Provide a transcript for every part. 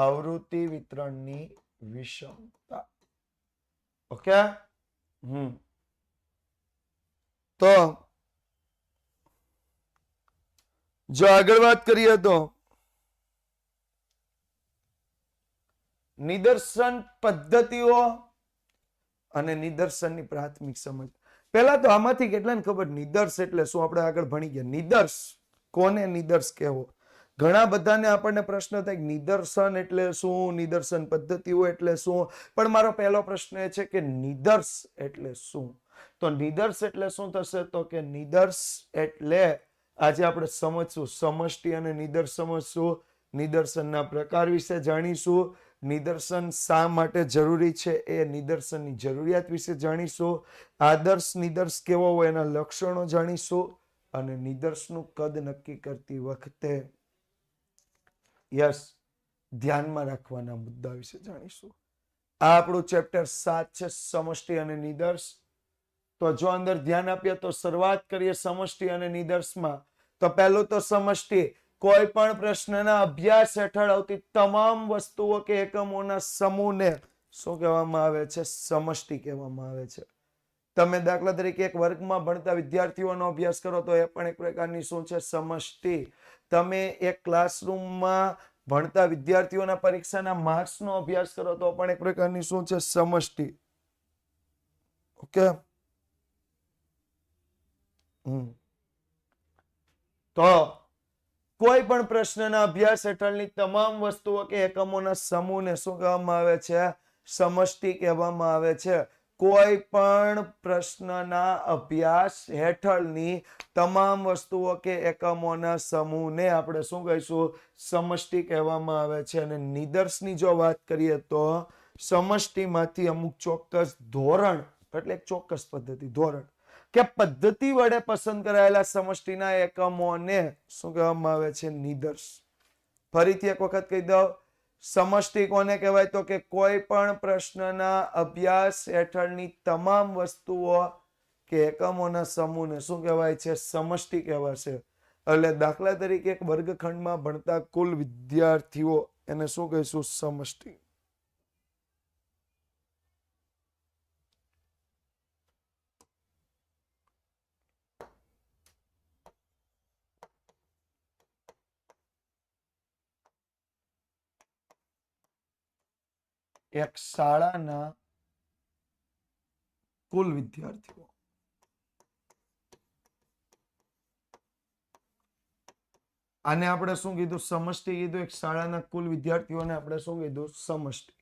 આવૃત્તિ વિતરણની વિષમતા. ઓકે. તો જો આગળ વાત કરીએ તો નિદર્શન પદ્ધતિઓ અને નિદર્શનની પ્રાથમિક સમજ. પહેલા તો આમાંથી કેટલાને ખબર નિદર્શ એટલે શું? આપણે આગળ ભણી ગયા. નિદર્શ કોને નિદર્શ કહેવો? ઘણા બધાને આપણને પ્રશ્ન થાય નિદર્શન એટલે શું, નિદર્શન પદ્ધતિઓ એટલે શું? પણ મારો પહેલો પ્રશ્ન એ છે કે નિદર્શ એટલે શું? તો નિદર્શ એટલે શું થશે? તો કે નિદર્શ એટલે આજે આપણે સમજશું, સમષ્ટિ અને નિદર્શ સમજશું, નિદર્શનના પ્રકાર વિશે જાણીશું, નિદર્શન શા માટે જરૂરી છે એ નિદર્શનની જરૂરિયાત વિશે જાણીશું, આદર્શ નિદર્શ કેવો હોય એના લક્ષણો જાણીશું, અને નિદર્શનું કદ નક્કી કરતી વખતે ધ્યાનમાં રાખવાના મુદ્દા વિશે જાણીશું. આ આપણું ચેપ્ટર 7 છે, સમષ્ટિ અને નિદર્શ. તો જો અંદર ધ્યાન આપીએ તો શરૂઆત કરીએ સમષ્ટિ અને નિદર્શમાં. તો પહેલું તો સમષ્ટિ, કોઈ પણ પ્રશ્નના અભ્યાસ હેઠળ આવતી તમામ વસ્તુઓ કે એકમોના સમૂહને શું કહેવામાં આવે છે? સમષ્ટિ કહેવામાં આવે છે. તમે દાખલા તરીકે એક વર્ગમાં ભણતા વિદ્યાર્થીઓનો અભ્યાસ કરો તો એ પણ એક પ્રકારની શું છે? સમષ્ટિ. તમે એક ક્લાસરૂમમાં ભણતા વિદ્યાર્થીઓના પરીક્ષાના માર્ક્સનો અભ્યાસ કરો તો પણ એક પ્રકારની શું છે? સમષ્ટિ. ઓકે. તો કોઈ પણ પ્રશ્નના અભ્યાસ હેઠળની તમામ વસ્તુઓ કે એકમોના સમૂહને શું કહેવામાં આવે છે? સમષ્ટિ કહેવામાં આવે છે. કોઈ પણ પ્રશ્નના અભ્યાસ હેઠળની તમામ વસ્તુઓ કે એકમોના સમૂહને આપણે શું કહીશું? સમષ્ટિ કહેવામાં આવે છે. અને નિદર્શની જો વાત કરીએ તો સમષ્ટિમાંથી અમુક ચોક્કસ ધોરણ, એટલે એક ચોક્કસ પદ્ધતિ, ધોરણ કે પદ્ધતિ વડે પસંદ કરાયેલા સમષ્ટિના એકમોને શું કહેવામાં આવે છે? નિદર્શ. ફરીથી એક વખત કહી દઉં, સમષ્ટિ કોને કહેવાય? તો કે કોઈ પણ પ્રશ્નના અભ્યાસ હેઠળની તમામ વસ્તુઓ કે એકમોના સમૂહને શું કહેવાય છે? સમષ્ટિ કહેવાશે. એટલે દાખલા તરીકે એક વર્ગખંડમાં ભણતા કુલ વિદ્યાર્થીઓ, એને શું કહીશું? સમષ્ટિ. એક શાળાના કુલ વિદ્યાર્થીઓ. આને આપણે શું કીધું? સમષ્ટિ કીધું. એક શાળાના કુલ વિદ્યાર્થીઓને આપણે શું કીધું? સમષ્ટિ.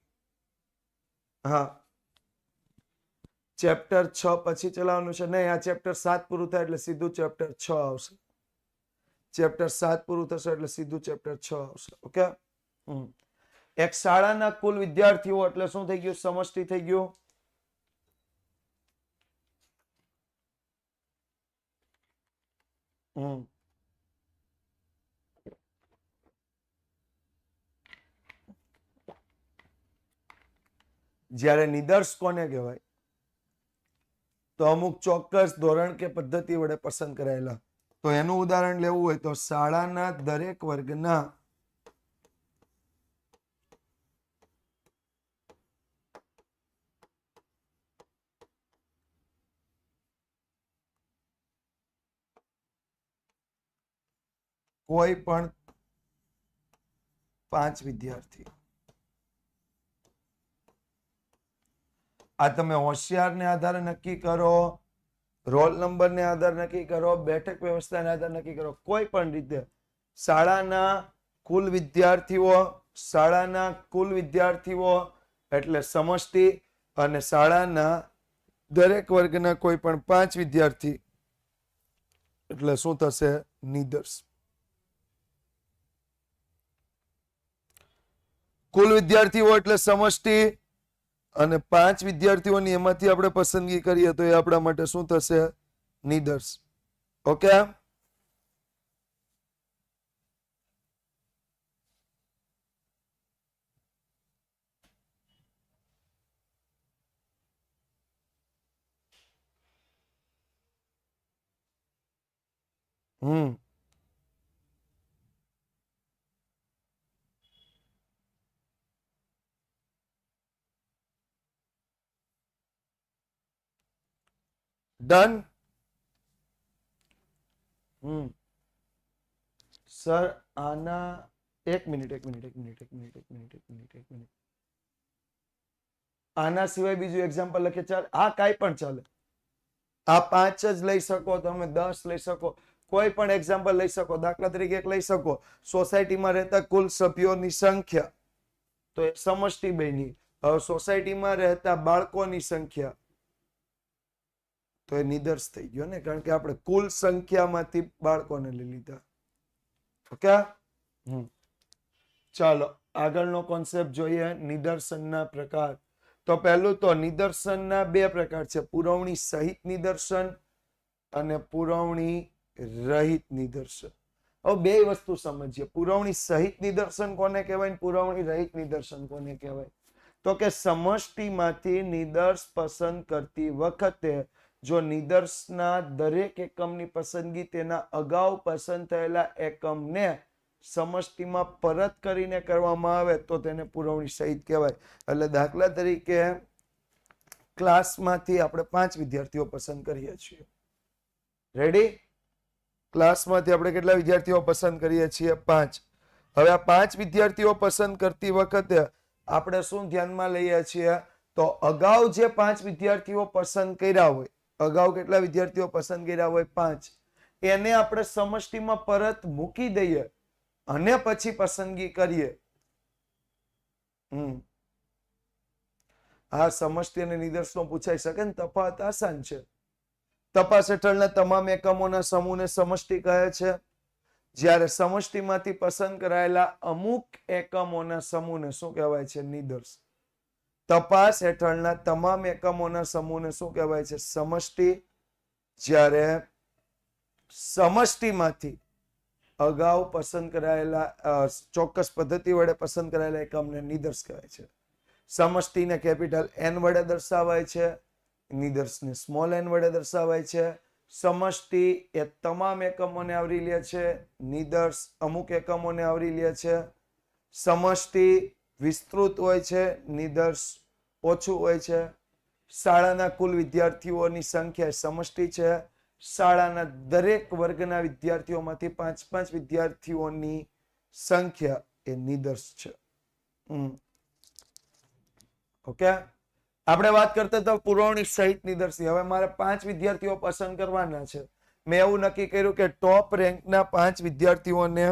હા, ચેપ્ટર 6 પછી ચલાવવાનું છે. નહીં, આ ચેપ્ટર 7 પૂરું થાય એટલે સીધું ચેપ્ટર 6 આવશે. ચેપ્ટર 7 પૂરું થશે એટલે સીધું ચેપ્ટર 6 આવશે. ઓકે. એક શાળાના કુલ વિદ્યાર્થીઓ એટલે શું થઈ ગયું? સમષ્ટિ થઈ ગયું. જ્યારે નિદર્શ કોને કહેવાય? તો અમુક ચોક્કસ ધોરણ કે પદ્ધતિ વડે પસંદ કરાયેલા. તો એનું ઉદાહરણ લેવું હોય તો શાળાના દરેક વર્ગના કોઈ પણ 5 વિદ્યાર્થી. આ તમે હોશિયારને આધારે નક્કી કરો, રોલ નંબરને આધારે નક્કી કરો, બેઠક વ્યવસ્થાને આધારે નક્કી કરો, કોઈ પણ રીતે શાળાના કુલ વિદ્યાર્થીઓ, શાળાના કુલ વિદ્યાર્થીઓ એટલે સમષ્ટિ, અને શાળાના દરેક વર્ગના કોઈ પણ 5 વિદ્યાર્થી એટલે શું થશે? નિદર્શ. કુલ વિદ્યાર્થીઓ એટલે સમષ્ટિ, અને 5 વિદ્યાર્થીઓની એમાંથી આપણે પસંદગી કરીએ તો એ આપણા માટે શું થશે? નિદર્શ. ઓકે. ડન. સર આના એક મિનિટ. આના સિવાય બીજું એક્ઝામ્પલ લખે ચાલે? હા, કાંઈ પણ ચાલે. આ 5 જ લઈ શકો તમે, 10 લઈ શકો, કોઈ પણ એક્ઝામ્પલ લઈ શકો. દાખલા તરીકે એક લઈ શકો, સોસાયટીમાં રહેતા કુલ સભ્યોની સંખ્યા, તો એ સમષ્ટિ બની. હવે સોસાયટીમાં રહેતા બાળકોની સંખ્યા, તો એ નિદર્શ થઈ ગયો ને, કારણ કે આપણે કુલ સંખ્યામાંથી બાળકોને લઈ લીધા. ઓકે, ચાલો આગળનો કોન્સેપ્ટ જોઈએ, નિદર્શનના પ્રકાર. તો પહેલું તો નિદર્શનના બે પ્રકાર છે, પુરવણી સહિત નિદર્શન અને પુરવણી રહિત નિદર્શન. હવે બે વસ્તુ સમજીએ. પુરવણી સહિત નિદર્શન કોને કહેવાય, પુરવણી રહિત નિદર્શન કોને કહેવાય? તો કે સમષ્ટિમાંથી નિદર્શ પસંદ કરતી વખતે જો નિદર્શના દરેક એકમની પસંદગી તેના અગાઉ પસંદ થયેલા એકમને સમષ્ટિમાં પરત કરીને કરવામાં આવે તો તેને પુરવણી સહિત કહેવાય. એટલે દાખલા તરીકે ક્લાસમાંથી આપણે 5 વિદ્યાર્થીઓ પસંદ કરીએ છીએ. રેડી? ક્લાસમાંથી આપણે કેટલા વિદ્યાર્થીઓ પસંદ કરીએ છીએ? 5. હવે આ 5 વિદ્યાર્થીઓ પસંદ કરતી વખતે આપણે શું ધ્યાનમાં લઈએ છીએ? તો અગાઉ જે 5 વિદ્યાર્થીઓ પસંદ કર્યા હોય, અગાઉ કેટલા વિદ્યાર્થીઓ પસંદ કર્યા હોય? 5. એને આપણે સમષ્ટિમાં પરત મૂકી દઈએ અને પછી પસંદગી કરીએ. આ સમષ્ટિ અને નિદર્શનો પૂછાઈ શકે ને, તફાવત આસાન છે. તપાસ હેઠળના તમામ એકમોના સમૂહને સમષ્ટિ કહે છે, જ્યારે સમષ્ટિમાંથી પસંદ કરાયેલા અમુક એકમોના સમૂહને શું કહેવાય છે? નિદર્શ. તપાસ હેઠળના તમામ એકમોના સમૂહને શું કહેવાય છે? સમષ્ટિ. જ્યારે સમષ્ટિમાંથી અગાઉ પસંદ કરાયેલા ચોક્કસ પદ્ધતિ વડે પસંદ કરાયેલા એકમને નિદર્શ કહેવાય છે. સમષ્ટિને કેપિટલ N વડે દર્શાવાય છે, નિદર્શને સ્મોલ n વડે દર્શાવાય છે. સમષ્ટિ એ તમામ એકમોને આવરી લે છે, નિદર્શ અમુક એકમોને આવરી લે છે. સમષ્ટિ વિસ્તૃત હોય છે, નિદર્શ ઓછું હોય છે. શાળાના કુલ વિદ્યાર્થીઓની સંખ્યા સમષ્ટિ છે. શાળાના દરેક વર્ગના વિદ્યાર્થીઓમાંથી 5 વિદ્યાર્થીઓની સંખ્યા એ નિદર્શ છે. ઓકે, આપણે વાત કરતા હતા પુરવણી સહિત નિદર્શની. હવે મારે 5 વિદ્યાર્થીઓ પસંદ કરવાના છે. મેં એવું નક્કી કર્યું કે ટોપ રેન્કના 5 વિદ્યાર્થીઓને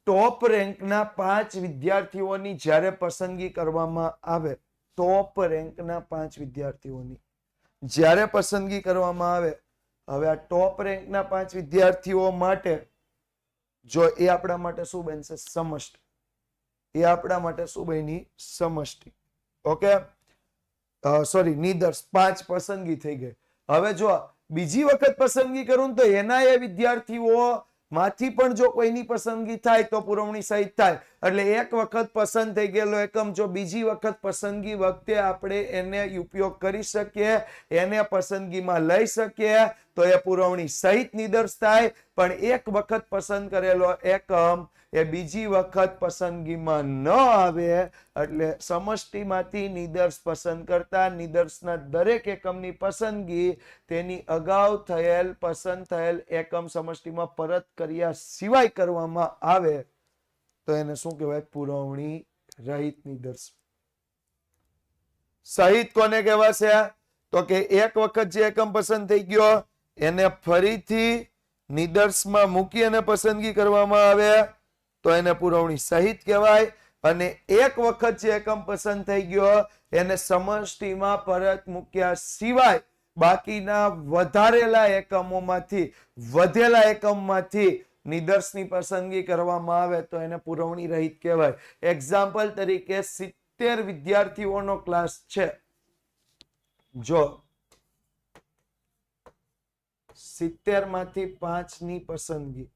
ટોપ રેન્કના 5 વિદ્યાર્થીઓની જ્યારે પસંદગી કરવામાં આવે, ટોપ રેન્કના 5 વિદ્યાર્થીઓની જ્યારે પસંદગી કરવામાં આવે, હવે આ ટોપ રેન્કના 5 વિદ્યાર્થીઓ માટે જો એ આપણા માટે શું બનશે? સમષ્ટિ. એ આપણા માટે શું બની? સમષ્ટિ. Okay, sorry, નિદર્શ. 5 પસંદગી થઈ ગઈ. હવે જો બીજી વખત પસંદગી કરું તો એના એ વિદ્યાર્થીઓ માંથી પણ જો કોઈની પસંદગી થાય તો પુરવણી સહિત થાય. એટલે એક વખત પસંદ થઈ ગયેલો એકમ જો બીજી વખત પસંદગી વખતે આપણે એને ઉપયોગ કરી શકીએ, એને પસંદગીમાં લઈ શકીએ તો એ પુરવણી સહિત નિદર્શ થાય. પણ એક વખત પસંદ કરેલો એકમ એ બીજી વખત પસંદગીમાં ન આવે એટલે સમષ્ટિમાંથી નિદર્શ પસંદ કરતા નિદર્શના દરેક એકમની પસંદગી તેની અગાઉ પસંદ થયેલ એકમ સમષ્ટિમાં પરત કર્યા સિવાય કરવામાં આવે તો એને શું કહેવાય? પુરવણી રહિત નિદર્શ. સહિત કોને કહેવાશે? તો કે એક વખત જે એકમ પસંદ થઈ ગયો એને ફરીથી નિદર્શમાં મૂકી અને પસંદગી કરવામાં આવે તો એને પુરવણી સહિત કહેવાય. અને એક વખત જે એકમ પસંદ થઈ ગયો એને સમષ્ટિમાં પરત મૂક્યા સિવાય બાકીના વધેલા એકમમાંથી નિદર્શની પસંદગી કરવામાં આવે તો એને પુરવણી રહિત કહેવાય. એક્ઝામ્પલ તરીકે 70 વિદ્યાર્થીઓનો ક્લાસ છે. જો 70 માંથી 5 ની પસંદગી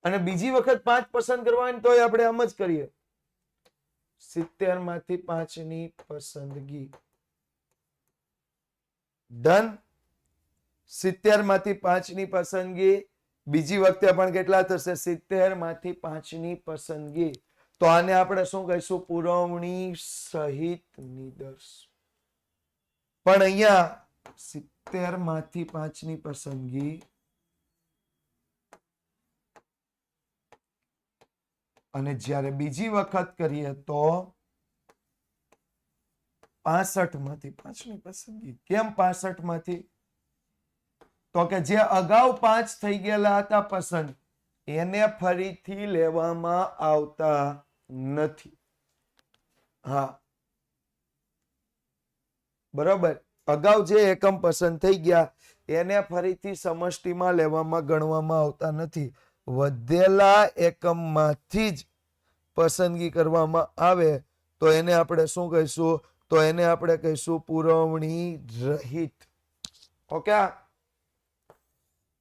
અને બીજી વખત 5 પસંદ કરવા હોય તો આપણે આમ જ કરીએ. 70 માંથી 5 ની પસંદગી. ડન. 70 માંથી 5 ની પસંદગી. બીજી વખતે પણ કેટલા થશે? 70 માંથી 5 ની પસંદગી. તો આને આપણે શું કહીશું? પુરવણી સહિત નિદર્શ. પણ અહીંયા 70 માંથી 5 ની પસંદગી અને જ્યારે બીજી વખત કરીએ તો 65 માંથી 5 ની પસંદગી. કેમ 65 માંથી? તો કે જે અગાઉ 5 થઈ ગયેલા હતા પસંદ, એને ફરીથી લેવામાં આવતા નથી. હા, બરોબર. અગાઉ જે એકમ પસંદ થઈ ગયા એને ફરીથી સમષ્ટિમાં લેવામાં ગણવામાં આવતા નથી. વધેલા એકમમાંથી જ પસંદગી કરવામાં આવે તો એને આપણે શું કહીશું? તો એને આપણે કહીશું પુરવણી રહિત. ઓકે.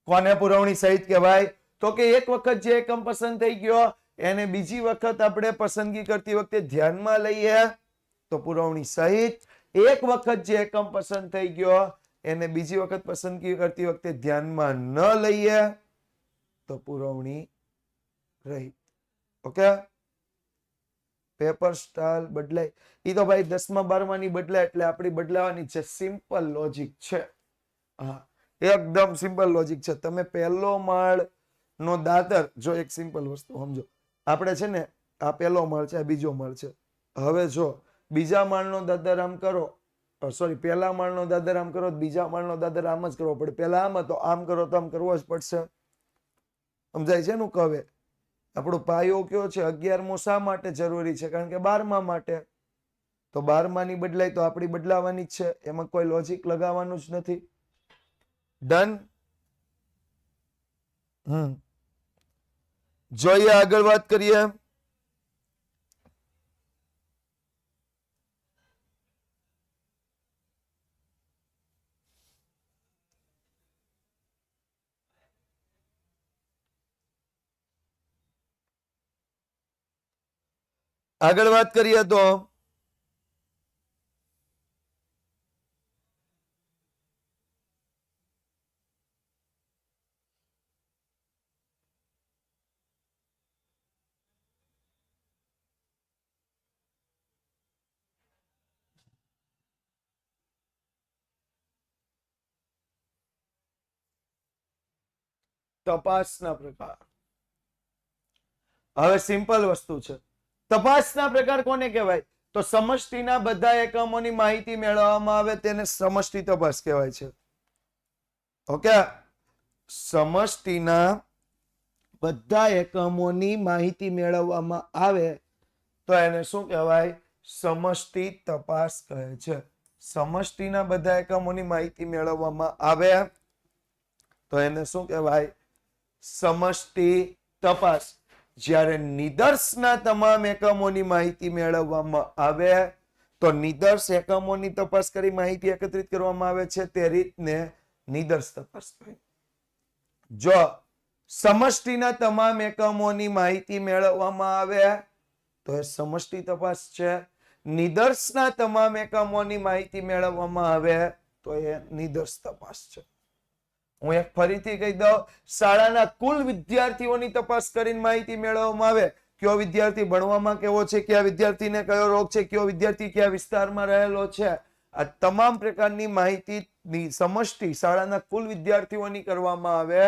કોને પુરવણી સહિત કહેવાય? તો કે એક વખત જે એકમ પસંદ થઈ ગયો એને બીજી વખત આપણે પસંદગી કરતી વખતે ધ્યાનમાં લઈએ તો પુરવણી સહિત. એક વખત જે એકમ પસંદ થઈ ગયો એને બીજી વખત પસંદગી કરતી વખતે ધ્યાનમાં ન લઈએ તો પુરવણી રહિત. ઓકે. પેપર સ્ટાઇલ બદલાય ઈ તો ભાઈ 10મા 12મા ની બદલાય એટલે આપણી બદલાવાની છે. સિમ્પલ લોજિક છે. હા, એકદમ સિમ્પલ લોજિક છે. તમે પહેલો માળ નો દાદર, જો એક સિમ્પલ વસ્તુ સમજો. આપણે છે ને આ પહેલો માળ છે, આ બીજો માળ છે. હવે જો બીજા માળનો દાદર આમ કરો, સોરી પહેલા માળનો દાદર આમ કરો, બીજા માળનો દાદર આમ જ કરવો પડે. પહેલા આમ હતો, આમ કરો તો આમ કરવો જ પડશે. સમજાય છે નું કહે? આપણો પાયો કયો છે? 11મો શા માટે જરૂરી છે? કારણ કે 12મા માટે. તો 12મા ની બદલાય તો આપણી બદલાવાની જ છે. એમાં કોઈ લોજિક લગાવવાનું જ નથી. ડન. જોઈએ આગળ વાત કરીએ. આગળ વાત કરીએ તો તપાસના પ્રકાર. હવે સિમ્પલ વસ્તુ છે. તપાસના પ્રકાર કોને કહેવાય? તો સમષ્ટિના બધા એકમોની માહિતી મેળવવામાં આવે તેને સમષ્ટિ તપાસ કહેવાય છે. ઓકે. સમષ્ટિના બધા એકમોની માહિતી મેળવવામાં આવે તો એને શું કહેવાય? સમષ્ટિ તપાસ કહે છે. સમષ્ટિના બધા એકમોની માહિતી મેળવવામાં આવે તો એને શું કહેવાય? સમષ્ટિ તપાસ. જ્યારે નિદર્શના તમામ એકમોની માહિતી મેળવવામાં આવે તો નિદર્શ એકમોની તપાસ કરી માહિતી એકત્રિત કરવામાં આવે છે તે રીતને નિદર્શ તપાસ કહે. જો સમષ્ટિના તમામ એકમોની માહિતી મેળવવામાં આવે તો એ સમષ્ટિ તપાસ છે. નિદર્શના તમામ એકમોની માહિતી મેળવવામાં આવે તો એ નિદર્શ તપાસ છે. હું એક ફરીથી કહી દઉં, શાળાના કુલ વિદ્યાર્થીઓની તપાસ કરીને માહિતી મેળવવામાં આવે કયો વિદ્યાર્થી ભણવામાં કેવો છે, કયા વિદ્યાર્થીને કયો રોગ છે, કયો વિદ્યાર્થી કયા વિસ્તારમાં રહેલો છે, આ તમામ પ્રકારની માહિતીની સમષ્ટિ શાળાના કુલ વિદ્યાર્થીઓની કરવામાં આવે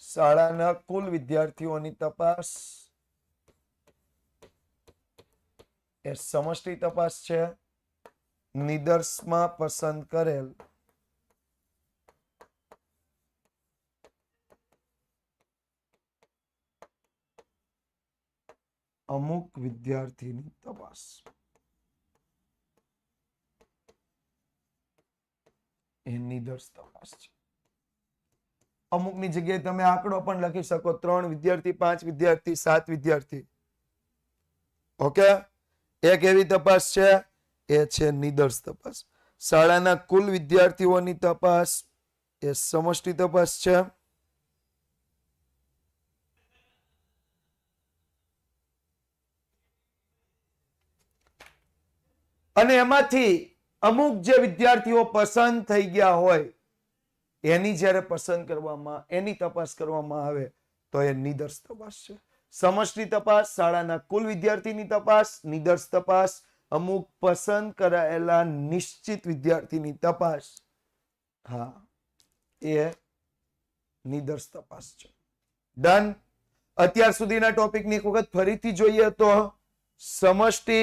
શાળાના કુલ વિદ્યાર્થીઓની તપાસ એ સમષ્ટિ તપાસ છે. નિદર્શમાં પસંદ કરેલ અમુક વિદ્યાર્થીની તપાસ એ નિદર્શ તપાસ છે. અમુકની જગ્યાએ તમે આંકડો પણ લખી શકો, 3 વિદ્યાર્થી, 5 વિદ્યાર્થી, 7 વિદ્યાર્થી. ઓકે. એક એવી તપાસ છે એ છે નિદર્શ તપાસ. શાળાના કુલ વિદ્યાર્થીઓની તપાસ એ સમષ્ટિ તપાસ છે. અને એમાંથી અમુક જે વિદ્યાર્થીઓ પસંદ થઈ ગયા હોય એની જ્યારે પસંદ કરવામાં એની તપાસ કરવામાં આવે તો એ નિદર્શ તપાસ છે. સમષ્ટિ તપાસ શાળાના કુલ વિદ્યાર્થીની તપાસ, નિદર્શ તપાસ અમુક પસંદ કરાયેલા નિશ્ચિત વિદ્યાર્થીની તપાસ. હા, એ નિદર્શ તપાસ છે. ડન. અત્યાર સુધીના ટોપિકની એક વખત ફરીથી જોઈએ તો સમષ્ટિ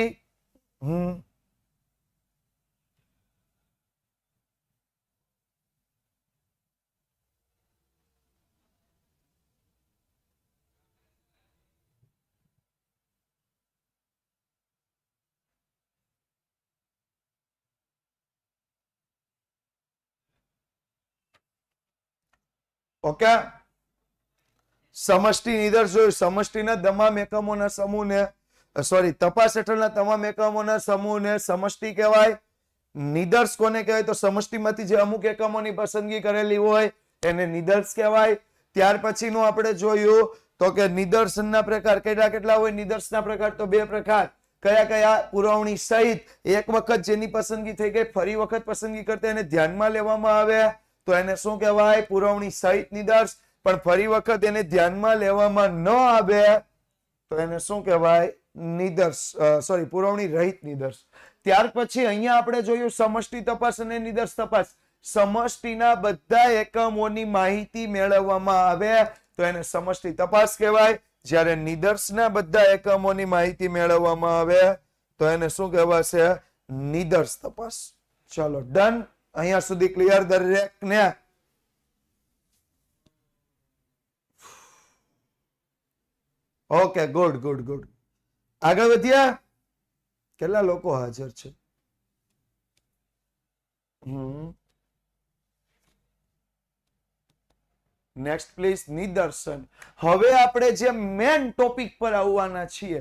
ઓકે. સમષ્ટિ નિદર્શ જોયું. સમષ્ટિના તમામ એકમોના સમૂહને તપાસ હેઠળના તમામ એકમોના સમૂહને સમષ્ટિ કહેવાય. નિદર્શ કોને કહેવાય? તો સમષ્ટિમાંથી જે અમુક એકમોની પસંદગી કરેલી હોય એને નિદર્શ કહેવાય. ત્યાર પછીનું આપણે જોયું તો કે નિદર્શનના પ્રકાર કેટલા હોય? નિદર્શના પ્રકાર તો 2 પ્રકાર. કયા કયા? પુરવણી સહિત. એક વખત જેની પસંદગી થઈ ગઈ ફરી વખત પસંદગી કરતા એને ધ્યાનમાં લેવામાં આવે તો એને શું કહેવાય? પુરવણી સહિત નિદર્શ. પણ ફરી વખત એને ધ્યાનમાં લેવામાં ન આવે તો એને શું કહેવાય? નિદર્શ પુરવણી રહિત નિદર્શ. ત્યાર પછી અહીંયા આપણે જોયું સમષ્ટિ તપાસ અને નિદર્શ તપાસ. સમષ્ટિના બધા એકમોની માહિતી મેળવવામાં આવે તો એને સમષ્ટિ તપાસ કહેવાય. જ્યારે નિદર્શના બધા એકમોની માહિતી મેળવવામાં આવે તો એને શું કહેવાશે? નિદર્શ તપાસ. ચલો ડન. અહીંયા સુધી ક્લિયર દરેકને? Okay, good good good. આગળ વધ્યા? કેટલા લોકો હાજર છે? Next please. નિદર્શન. હવે આપણે જે મેન ટોપિક પર આવવાના છીએ,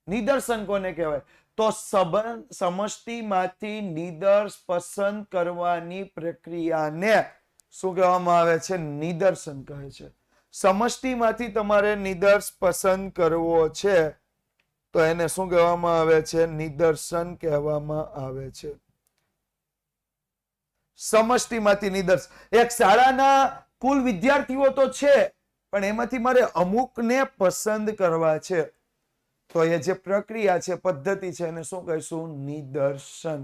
નિદર્શન કોને કહેવાય? તો સમષ્ટિમાંથી નિદર્શ પસંદ કરવાની પ્રક્રિયાને શું કહેવામાં આવે છે? નિદર્શન કહે છે. સમષ્ટિમાંથી તમારે નિદર્શ પસંદ કરવો છે તો એને શું કહેવામાં આવે છે? નિદર્શન કહેવામાં આવે છે. સમષ્ટિમાંથી નિદર્શ. એક શાળાના કુલ વિદ્યાર્થીઓ તો છે પણ એમાંથી મારે અમુકને પસંદ કરવા છે તો એ જે પ્રક્રિયા છે, પદ્ધતિ છે, એને શું કહીશું? નિદર્શન.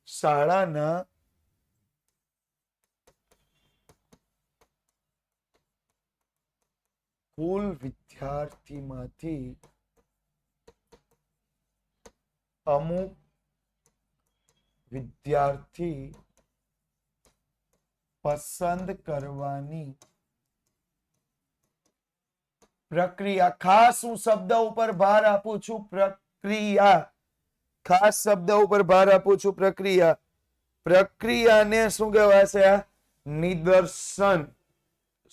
શાળાના કુલ વિદ્યાર્થીમાંથી અમુક વિદ્યાર્થી પસંદ કરવાની પ્રક્રિયા. ખાસ હું શબ્દ ઉપર ભાર આપું છું, પ્રક્રિયા. ખાસ શબ્દ ઉપર ભાર આપું છું, પ્રક્રિયા. પ્રક્રિયાને શું કહેવાશે? નિદર્શન.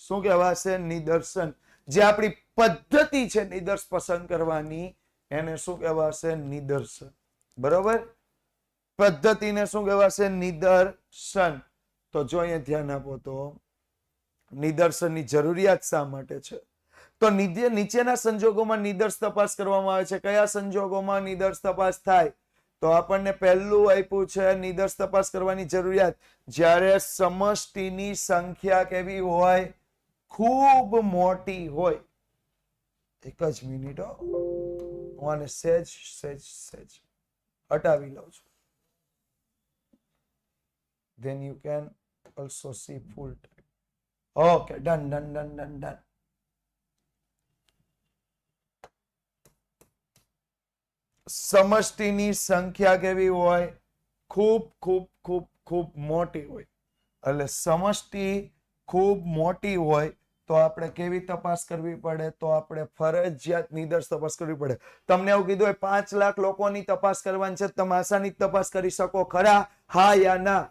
શું કહેવાશે? નિદર્શન. જે આપણી પદ્ધતિ છે નિદર્શ પસંદ કરવાની એને શું કહેવાશે? નિદર્શન. બરોબર? પદ્ધતિને શું કહેવાશે? નિદર્શન. તો જો અહીંયા ધ્યાન આપો તો નિદર્શનની જરૂરિયાત શા માટે છે? તો નીચેના સંજોગોમાં નિદર્શ તપાસ કરવામાં આવે છે. કયા સંજોગોમાં નિદર્શ તપાસ થાય? તો આપણને પહેલું આપ્યું છે નિદર્શ તપાસ કરવાની જરૂરિયાત જ્યારે સમષ્ટિની સંખ્યા કેવી હોય? ખૂબ મોટી હોય. એક જ મિનિટ, હું આને સેજ હટાવી લઉં છું. Then you can also see full time. Okay, done. સમષ્ટિની સંખ્યા કેવી હોય? ખૂબ મોટી હોય. એટલે સમષ્ટિ ખૂબ મોટી હોય તો આપણે કેવી તપાસ કરવી પડે? તો આપણે ફરજિયાત નિદર્શ તપાસ કરવી પડે. તમને એવું કીધું હોય 5 લાખ લોકોની તપાસ કરવાની છે, તમે આસાની તપાસ કરી શકો ખરા? હા યા ના?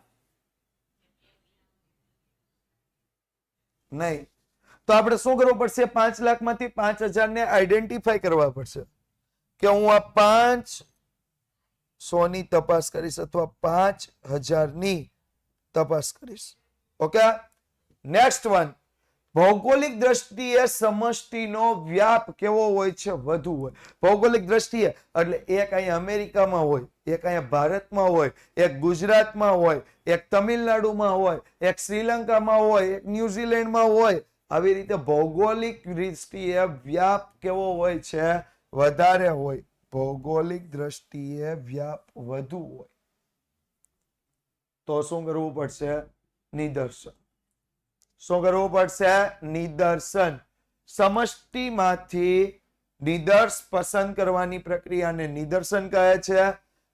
નહીં. તો આપણે શું કરવું પડશે? 5 લાખમાંથી 5000 ને આઈડેન્ટિફાઈ કરવા પડશે કે હું આ 500 ની તપાસ કરીશ અથવા 5000 ની તપાસ કરીશ. Okay, next one. ભૌગોલિક દ્રષ્ટિએ સમષ્ટિનો વ્યાપ કેવો હોય છે? વધુ હોય. ભૌગોલિક દ્રષ્ટિએ એટલે એક અહીંયા અમેરિકામાં હોય, એક અહીંયા ભારતમાં હોય, એક ગુજરાતમાં હોય, એક તમિલનાડુમાં હોય, એક શ્રીલંકામાં હોય, એક ન્યુઝીલેન્ડમાં હોય. આવી રીતે ભૌગોલિક દ્રષ્ટિએ વ્યાપ કેવો હોય છે? વધારે હોય. ભૌગોલિક દ્રષ્ટિએ વ્યાપ વધુ હોય. તો શું કરવું પડશે? નિદર્શન. શું કરવું પડશે? નિદર્શન. સમષ્ટિમાંથી નિદર્શ પસંદ કરવાની પ્રક્રિયાને નિદર્શન કહે છે.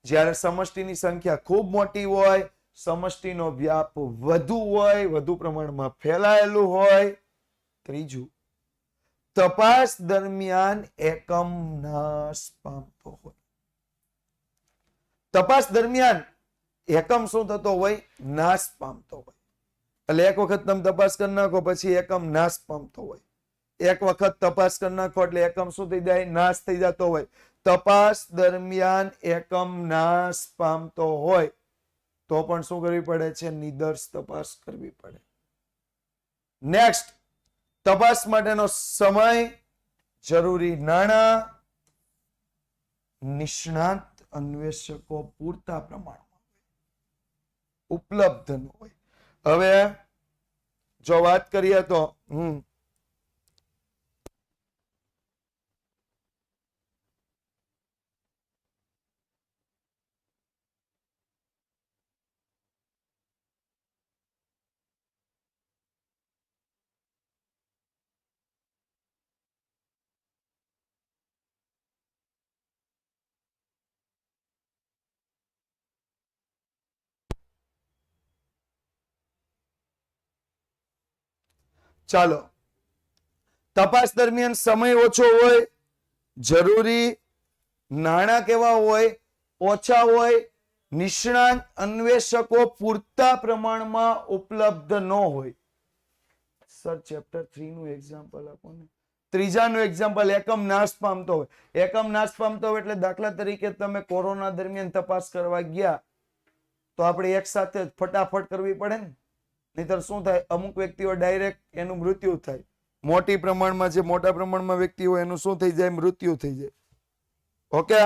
જ્યારે સમષ્ટિની સંખ્યા ખૂબ મોટી હોય, સમષ્ટિનો વ્યાપ વધુ હોય, વધુ પ્રમાણમાં ફેલાયેલું હોય. ત્રીજું, તપાસ દરમિયાન એકમ નાશ પામતો હોય. તપાસ દરમિયાન એકમ શું થતો હોય? નાશ પામતો હોય. એટલે એક વખત તમે તપાસ કરી નાખો પછી એકમ નાશ પામતો હોય. એક વખત તપાસ કરી નાખો એટલે એકમ શું થઈ જાય? નાશ થઈ જતો હોય. તપાસ દરમિયાન એકમ નાશ પામતો હોય તો પણ શું કરવી પડે છે? નિદર્શ તપાસ કરવી પડે. નેક્સ્ટ, તપાસ માટેનો સમય, જરૂરી નાણાં, નિષ્ણાત અન્વેષકો પૂરતા પ્રમાણમાં ઉપલબ્ધ ન હોય. હવે જો વાત કરીએ તો ચાલો, તપાસ દરમિયાન સમય ઓછો હોય, જરૂરી નાણાં કેવા હોય? ઓછા હોય, નિષ્ણાત અન્વેષકો પૂરતા પ્રમાણમાં ઉપલબ્ધ ન હોય. સર ચેપ્ટર 3 નું એક્ઝામ્પલ આપો ને. ત્રીજાનું એક્ઝામ્પલ, એકમ નાશ પામતો હોય. એકમ નાશ પામતો હોય એટલે દાખલા તરીકે તમે કોરોના દરમિયાન તપાસ કરવા ગયા તો આપણે એક સાથે ફટાફટ કરવી પડે ને. નહીતર શું થાય? અમુક વ્યક્તિઓ ડાયરેક્ટ એનું મૃત્યુ થાય. મોટા પ્રમાણમાં વ્યક્તિ હોય એનું શું થઈ જાય? મૃત્યુ થઈ જાય. Okay,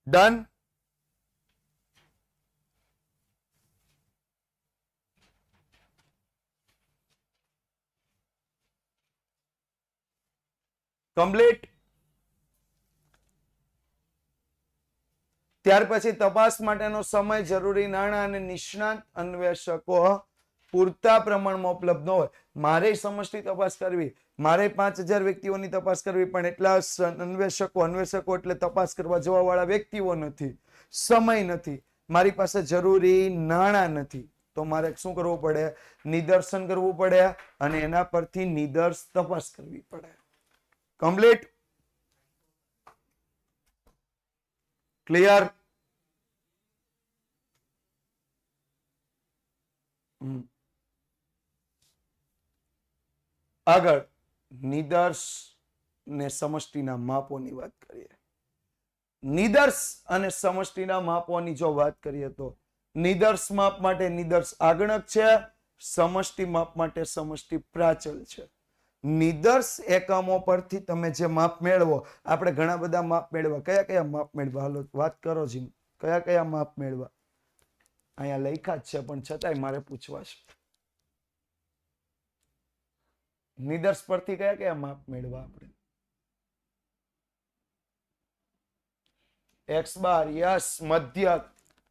done. કમ્પ્લીટ. ત્યાર પછી તપાસ માટેનો સમય, જરૂરી નાણાં અને નિષ્ણાત અન્વેષકો પૂરતા પ્રમાણમાં ઉપલબ્ધ ન હોય. મારે સમષ્ટિ તપાસ કરવી, મારે 5000 વ્યક્તિઓની તપાસ કરવી, પણ એટલા અન્વેષકો એટલે તપાસ કરવા જવા વાળા વ્યક્તિઓ નથી, સમય નથી, મારી પાસે જરૂરી નાણાં નથી. તો મારે શું કરવું પડે? નિદર્શન કરવું પડે અને એના પરથી નિદર્શ તપાસ કરવી પડે. કમ્પ્લીટ. ક્લિયર? આગળ નિદર્શ ને સમષ્ટિના માપોની વાત કરીએ. નિદર્શ અને સમષ્ટિના માપોની જો વાત કરીએ તો નિદર્શ માપ માટે નિદર્શ આગણક છે, સમષ્ટિ માપ માટે સમષ્ટિ પ્રાચલ છે. નિદર્શ એકમો પરથી તમે જે માપ મેળવો, આપણે ઘણા બધા માપ મેળવા. કયા કયા માપ મેળવા? હાલો વાત કરો જી. કયા કયા માપ મેળવા? અહીંયા લખ્યા જ છે પણ છતાંય મારે પૂછવા છે. નિદર્શ પરથી કયા કયા માપ મેળવા આપણે? x બાર, યસ. મધ્યક,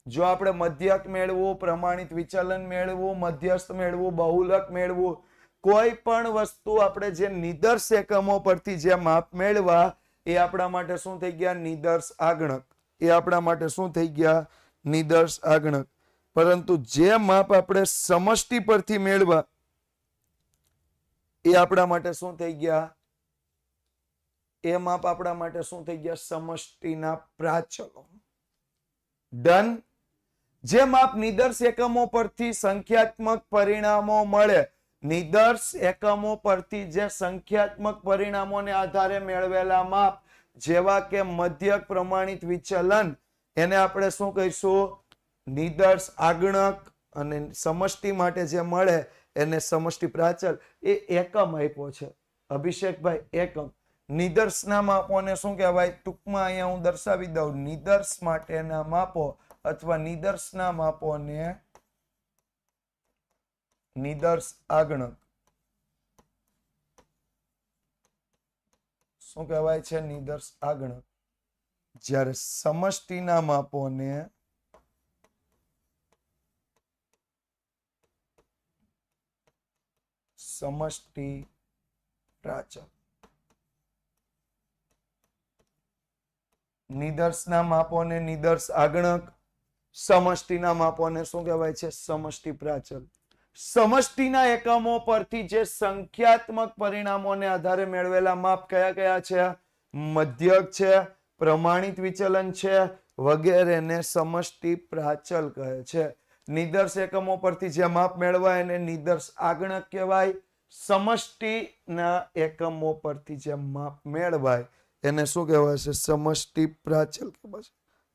જો આપણે મધ્યક મેળવું, પ્રમાણિત વિચલન મેળવું, મધ્યસ્થ મેળવું, બહુલક મેળવું, કોઈ પણ વસ્તુ આપણે જે નિદર્શ એકમો પરથી જે માપ મેળવા એ આપણા માટે શું થઈ ગયા? નિદર્શ આગણક. એ આપણા માટે શું થઈ ગયા? નિદર્શ આગણક. પરંતુ જે માપ આપણે સમષ્ટિ પરથી મેળવા એ આપણા માટે શું થઈ ગયા? એ માપ આપણા માટે શું થઈ ગયા? સમષ્ટિના પ્રાચલો. ડન. જે માપ નિદર્શ એકમો પરથી સંખ્યાત્મક પરિણામો મળે, નિદર્શ એકમો પરથી જે સંખ્યાત્મક પરિણામોને આધારે મેળવેલા માપ, જેવા કે મધ્યક, પ્રમાણિત વિચલન, એને આપણે શું કહીશું? નિદર્શ આગણક અને સમષ્ટિ માટે જે મળે એને સમષ્ટિ પ્રાચલ એ એકમ આપ્યો છે અભિષેકભાઈ એકમ નિદર્શના માપોને શું કહેવાય ટૂંકમાં અહીંયા હું દર્શાવી દઉં નિદર્શ માટેના માપો અથવા નિદર્શના માપોને નિદર્શ આગણક શું કહેવાય છે નિદર્શ આગણક જ્યારે સમષ્ટિના માપોને સમષ્ટિ પ્રાચલ નિદર્શના માપોને નિદર્શ આગણક સમષ્ટિના માપોને શું કહેવાય છે સમષ્ટિ પ્રાચલ સમષ્ટિના એકમો પરથી જે સંખ્યાત્મક પરિણામોને આધારે મેળવેલા માપ કયા કયા છે મધ્યક છે પ્રમાણિત વિચલન છે વગેરેને સમષ્ટિ પ્રાચલ કહે છે નિદર્શ એકમો પરથી જે માપ મેળવાય એને નિદર્શ આગણક કહેવાય સમષ્ટિના એકમો પરથી જે માપ મેળવાય એને શું કહેવાય છે સમષ્ટિ પ્રાચલ કહેવાય છે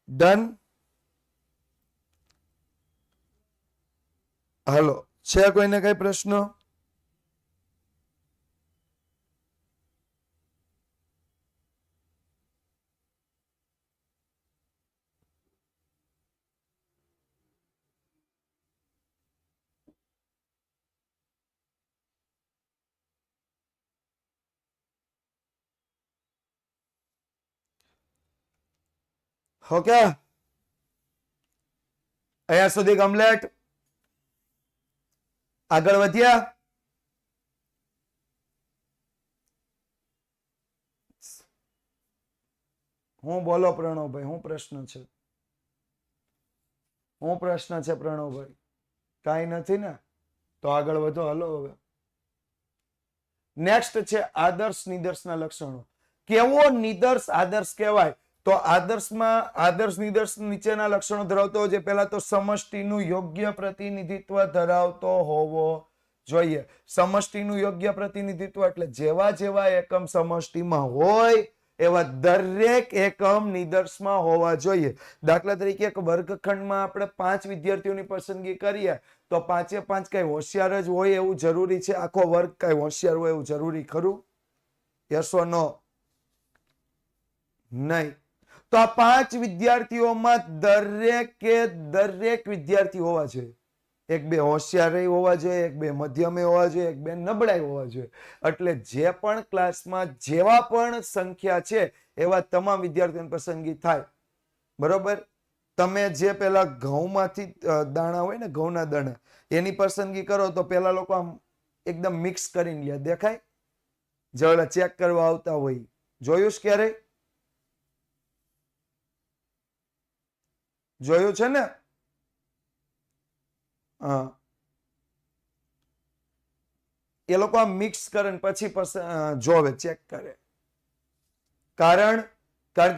ડન હાલો છે કોઈને કઈ પ્રશ્ન ઓકે અહીંયા સુધી કમ્પ્લીટ આગળ વધ્યા હું બોલો પ્રણવભાઈ હું પ્રશ્ન છે પ્રણવભાઈ કાંઈ નથી ને તો આગળ વધો હાલો હવે નેક્સ્ટ છે આદર્શ નિદર્શના લક્ષણો કેવો નિદર્શ આદર્શ કહેવાય તો આદર્શ નિદર્શ નીચેના લક્ષણો ધરાવતો હોય છે પહેલા તો સમષ્ટિનું યોગ્ય પ્રતિનિધિત્વ ધરાવતો હોવો જોઈએ સમષ્ટિનું યોગ્ય પ્રતિનિધિત્વ એટલે જેવા જેવા એકમ સમષ્ટિમાં હોય એવા દરેક એકમ નિદર્શમાં હોવા જોઈએ દાખલા તરીકે એક વર્ગખંડમાં આપણે 5 વિદ્યાર્થીઓની પસંદગી કરીએ તો 5 5 કઈ હોશિયાર જ હોય એવું જરૂરી છે આખો વર્ગ કઈ હોશિયાર હોય એવું જરૂરી ખરું યસ ઓર નો નહીં તો આ 5 વિદ્યાર્થીઓમાં દરેક વિદ્યાર્થી હોવા જોઈએ એક બે હોશિયાર હોવા જોઈએ એક બે મધ્યમે હોવા જોઈએ એક બે નબળાઈ હોવા જોઈએ એટલે જે પણ ક્લાસમાં જેવા પણ સંખ્યા છે એવા તમામ વિદ્યાર્થીઓની પસંદગી થાય બરોબર તમે જે પેલા ઘઉંમાંથી દાણા હોય ને ઘઉંના દાણા એની પસંદગી કરો તો પેલા લોકો આમ એકદમ મિક્સ કરીને લે દેખાય જળ ચેક કરવા આવતા હોય જોયું છે ક્યારે જોયું છે ને હા એ લોકો આ મિક્સ કરે પછી જોવે ચેક કરે કારણ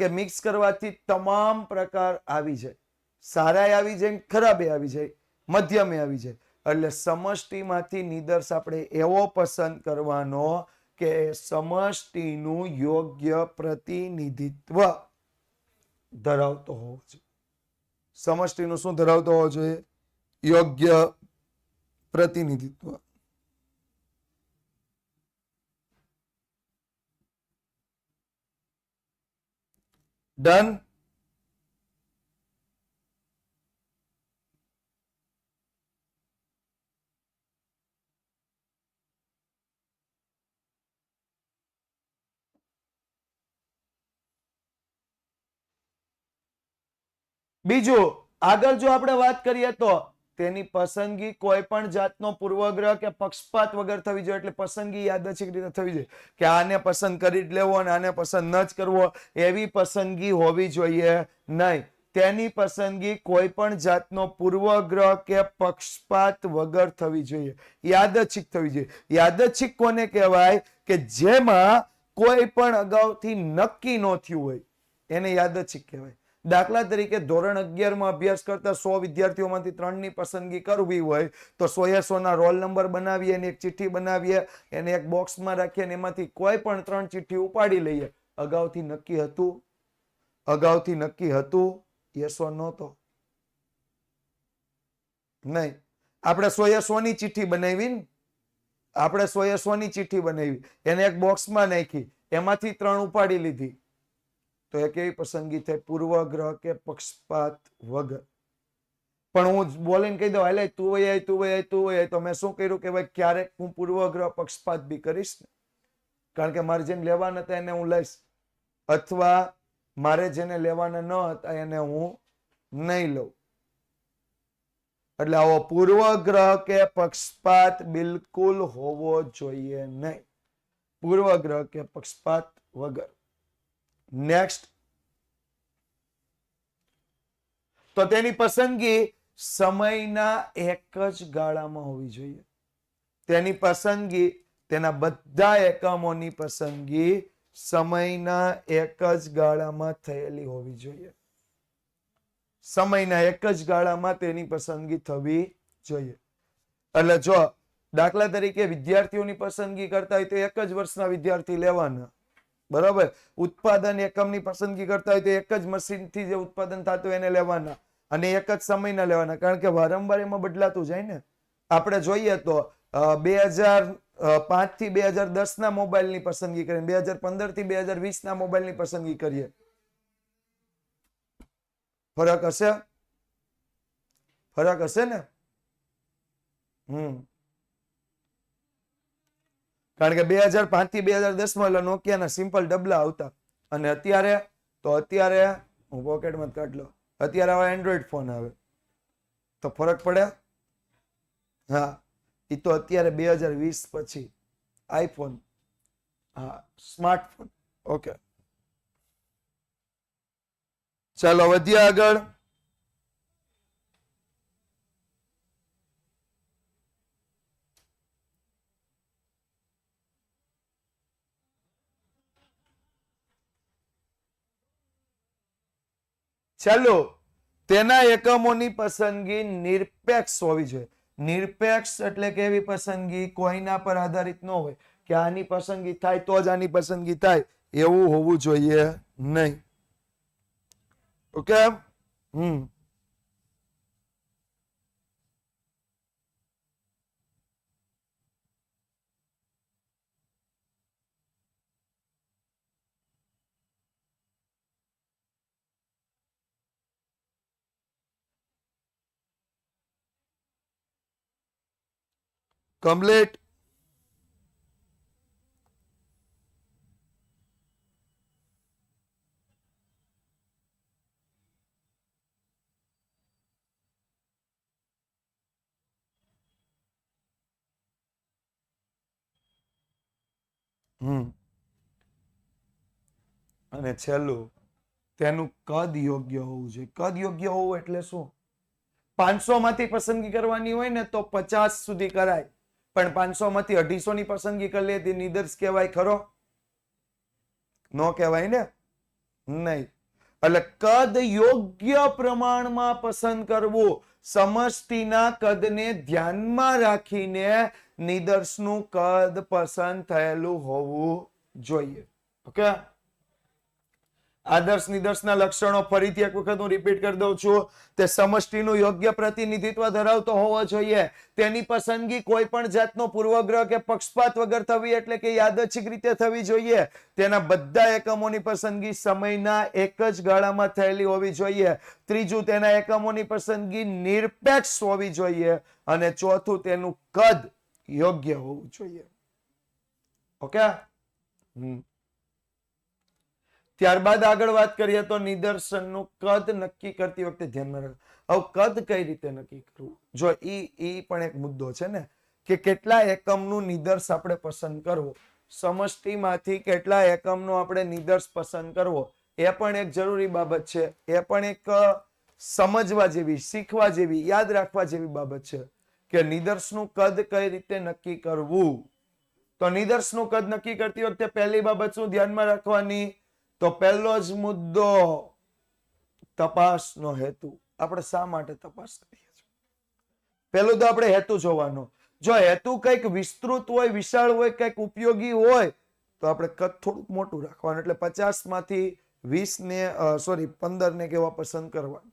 કે મિક્સ કરવાથી તમામ પ્રકાર આવી જાય સારાય આવી જાય ખરાબે આવી જાય મધ્યમે આવી જાય એટલે સમષ્ટિમાંથી નિદર્શ આપણે એવો પસંદ કરવાનો કે સમષ્ટિનું યોગ્ય પ્રતિનિધિત્વ ધરાવતો હોવો જોઈએ સમષ્ટિનું શું ધરાવતો હોવો જોઈએ યોગ્ય પ્રતિનિધિત્વ ડન બીજું આગળ જો આપણે વાત કરીએ તો તેની પસંદગી કોઈ પણ જાતનો પૂર્વગ્રહ કે પક્ષપાત વગર થવી જોઈએ એટલે પસંદગી યાદચ્છિક રીતે થવી જોઈએ કે આને પસંદ કરી જ લેવો અને આને પસંદ ન જ કરવો એવી પસંદગી હોવી જોઈએ નહીં તેની પસંદગી કોઈ પણ જાતનો પૂર્વગ્રહ કે પક્ષપાત વગર થવી જોઈએ યાદચ્છિક થવી જોઈએ યાદચ્છિક કોને કહેવાય કે જેમાં કોઈ પણ અગાઉથી નક્કી ન થયું હોય એને યાદચ્છિક કહેવાય દાખલા તરીકે ધોરણ 11 માં અભ્યાસ કરતા 100 વિદ્યાર્થીઓમાંથી 3 ની પસંદગી કરવી હોય તો 100 ના રોલ નંબર બનાવીએ અને એક ચિઠ્ઠી બનાવીએ એને એક બોક્સમાં રાખીએ અને એમાંથી કોઈ પણ 3 ચિઠ્ઠી ઉપાડી લઈએ અગાઉથી નક્કી હતું યસ ઓર નો તો નહીં આપણે 100 ની ચિઠ્ઠી બનાવી ને, આપણે 100 ની ચિઠ્ઠી બનાવી, એને એક બોક્સમાં નાખી, એમાંથી 3 ઉપાડી લીધી, તો એ કેવી પસંદગી થઈ? પૂર્વગ્રહ કે પક્ષપાત વગર. પણ હું બોલીને કહી દઉં, હાલે તું વઈ આય, તું વઈ આય, તું વઈ આય, તો મેં શું કર્યું કે ભાઈ ક્યારેક હું પૂર્વગ્રહ પક્ષપાત બી કરીશ ને, કારણ કે મારે જેને લેવા નતા એને હું લઈશ, અથવા મારે જેને લેવાના ન હતા એને હું નહીં લઉં. એટલે આવો પૂર્વગ્રહ કે પક્ષપાત બિલકુલ હોવો જોઈએ નહીં. પૂર્વગ્રહ કે પક્ષપાત વગર. નેક્સ્ટ, તો તેની પસંદગી સમયના એક જ ગાળામાં હોવી જોઈએ. તેની પસંદગી, તેના બધા એકમોની પસંદગી સમયના એક જ ગાળામાં થયેલી હોવી જોઈએ. સમયના એક જ ગાળામાં તેની પસંદગી થવી જોઈએ. એટલે જો દાખલા તરીકે વિદ્યાર્થીઓની પસંદગી કરતા હોય તો એક જ વર્ષના વિદ્યાર્થી લેવાના, બરાબર. ઉત્પાદન એકમની પસંદગી કરતા હોય તો એક જ મશીનથી જે ઉત્પાદન થતું હોય એને લેવાના, અને એક જ સમયના લેવાના, કારણ કે વારંવાર એમાં બદલાતું જાય ને. આપણે જોઈએ તો 2005 થી 2010 ના મોબાઈલની પસંદગી કરીએ, 2015 થી 2020 ના મોબાઈલની પસંદગી કરીએ, ફરક હશે? ફરક હશે ને? કારણ કે 2005 થી 2010 માં નોકિયાના સિમ્પલ ડબલા આવતા, અને અત્યારે હું પોકેટમાં કાઢ લો, અત્યારે આવા એન્ડ્રોઈડ ફોન આવે, તો ફરક પડે? હા, એ તો અત્યારે 2020 પછી આઈફોન, હા, સ્માર્ટફોન. ઓકે, ચાલો વધીએ આગળ. ચાલો, તેના એકમોની પસંદગી નિરપેક્ષ હોવી જોઈએ. નિરપેક્ષ એટલે કેવી પસંદગી? કોઈના પર આધારિત ન હોય કે આની પસંદગી થાય તો જ આની પસંદગી થાય, એવું હોવું જોઈએ નહીં. ઓકે. કમ્પ્લીટ. અને છેલ્લું, તેનું કદ યોગ્ય હોવું જોઈએ. કદ યોગ્ય હોવું એટલે શું? 500 માંથી પસંદગી કરવાની હોય ને તો 50 સુધી કરાય, પણ 500 માંથી 250 ની પસંદગી કરી લે તે નિદર્શ કહેવાય ખરો? નો કહેવાય ને? નહીં. એટલે કદ યોગ્ય પ્રમાણમાં પસંદ કરવું, સમષ્ટિના કદને ધ્યાનમાં રાખીને નિદર્શનું કદ પસંદ થયેલું હોવું જોઈએ. ઓકે. આદર્શ નિદર્શના લક્ષણો ફરીથી એક વખત હું રિપીટ કરી દઉં છું. તે સમષ્ટિનું યોગ્ય પ્રતિનિધિત્વ ધરાવતો હોવો જોઈએ. તેની પસંદગી કોઈ પણ જાતનો પૂર્વગ્રહ કે પક્ષપાત વગર થવી, એટલે કે યાદચ્છિક રીતે થવી જોઈએ. તેના બધા એકમોની પસંદગી સમયના એક જ ગાળામાં થયેલી હોવી જોઈએ. ત્રીજું, તેના એકમોની પસંદગી નિરપેક્ષ હોવી જોઈએ. અને ચોથું, તેનું કદ યોગ્ય હોવું જોઈએ. ઓકે. ત્યારબાદ આગળ વાત કરીએ તો નિદર્શનનું કદ નક્કી કરતી વખતે ધ્યાનમાં રાખવું. હવે કદ કઈ રીતે નક્કી કરવું? જો ઈ પણ એક મુદ્દો છે ને, કે કેટલા એકમનું નિદર્શ આપણે પસંદ કરવો, સમષ્ટિમાંથી કેટલા એકમનો આપણે નિદર્શ પસંદ કરવો, એ પણ એક જરૂરી બાબત છે. એ પણ એક સમજવા જેવી, શીખવા જેવી, યાદ રાખવા જેવી બાબત છે કે નિદર્શનું કદ કઈ રીતે નક્કી કરવું. તો નિદર્શનું કદ નક્કી કરતી વખતે પહેલી બાબત શું ધ્યાનમાં રાખવાની? તો પહેલો જ મુદ્દો, તપાસનો હેતુ. આપણે શા માટે તપાસ કરીએ છીએ? પહેલું તો આપણે હેતુ જોવાનો. જો હેતુ કંઈક વિસ્તૃત હોય, વિશાળ હોય, કંઈક ઉપયોગી હોય, તો આપણે કદ થોડુંક મોટું રાખવાનું. એટલે 50 માંથી 15 ને કેવા પસંદ કરવાનું.